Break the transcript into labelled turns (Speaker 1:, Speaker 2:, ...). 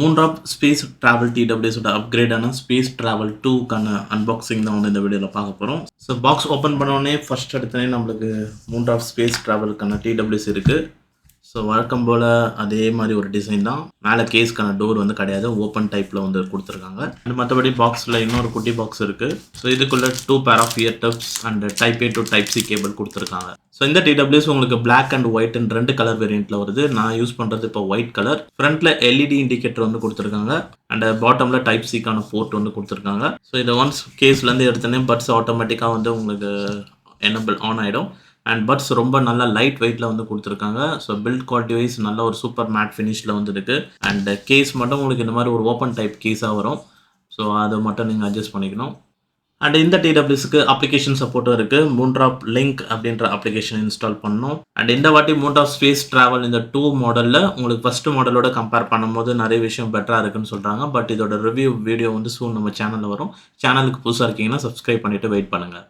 Speaker 1: மூன்றாப் space travel டிடபிள்யூஎஸோட அப்கிரேடான space travel 2க்கான அன்பாக்சிங் தான் வந்து இந்த வீடியோவில் பார்க்க போகிறோம். ஸோ பாக்ஸ் ஓப்பன் பண்ணோடனே ஃபர்ஸ்ட் எடுத்தோடனே நம்மளுக்கு மூன்றாப் ஸ்பேஸ் டிராவலுக்கான டிடபிள்யூஎஸ் இருக்குது. ஸோ வழக்கம் போல் அதே மாதிரி ஒரு டிசைன் தான். மேலே கேஸ்க்கான டோர் வந்து கிடையாது, ஓப்பன் டைப்பில் வந்து கொடுத்துருக்காங்க. அண்ட் மற்றபடி பாக்ஸில் இன்னொரு குட்டி பாக்ஸ் இருக்குது. ஸோ இதுக்குள்ளே 2 pair of ear tips and type A to type C cable கொடுத்துருக்காங்க. ஸோ இந்த டிடபிள்யூஎஸ் உங்களுக்கு black and white and 2 colour வேரியண்ட்டில் வருது. நான் யூஸ் பண்ணுறது இப்போ ஒயிட் கலர். ஃப்ரண்ட்டில் எல்இடி இண்டிகேட்டர் வந்து கொடுத்துருக்காங்க அண்ட் பாட்டமில் டைப் சிக்கான போர்ட் வந்து கொடுத்துருக்காங்க. ஸோ இதை ஒன்ஸ் கேஸ்லேருந்து எடுத்தோன்னே பட்ஸ் ஆட்டோமேட்டிக்காக வந்து உங்களுக்கு எனபிள் ஆன் ஆகிடும். அண்ட் பட்ஸ் ரொம்ப நல்லா லைட் வெயிட்டில் வந்து கொடுத்துருக்காங்க. ஸோ பில்ட் குவாலிட்டி வைஸ் நல்ல ஒரு சூப்பர் மேட் ஃபினிஷில் வந்து இருக்குது. அண்ட் கேஸ் மட்டும் உங்களுக்கு இந்த மாதிரி ஒரு ஓப்பன் டைப் கேஸாக வரும். ஸோ அதை மட்டும் நீங்கள் அட்ஜஸ்ட் பண்ணிக்கணும். அண்ட் இந்த டிடபிள்யூஎஸ்க்கு அப்ளிகேஷன் சப்போர்ட்டும் இருக்குது. மூன்றாப் லிங்க் அப்படின்ற அப்ளிகேஷன் இன்ஸ்டால் பண்ணணும். அண்ட் இந்த வாட்டி மூன்றாப் ஸ்பேஸ் ட்ராவல் இந்த 2 மாடலில் உங்களுக்கு ஃபஸ்ட்டு மாடலோட கம்பேர் பண்ணும்போது நிறைய விஷயம் பெட்டராக இருக்குன்னு சொல்கிறாங்க. பட் இதோட ரிவ்யூ வீடியோ வந்து சூன் நம்ம சேனலில் வரும். சேனலுக்கு புதுசாக இருக்கீங்கன்னா சப்ஸ்கிரைப் பண்ணிவிட்டு வெயிட் பண்ணுங்கள்.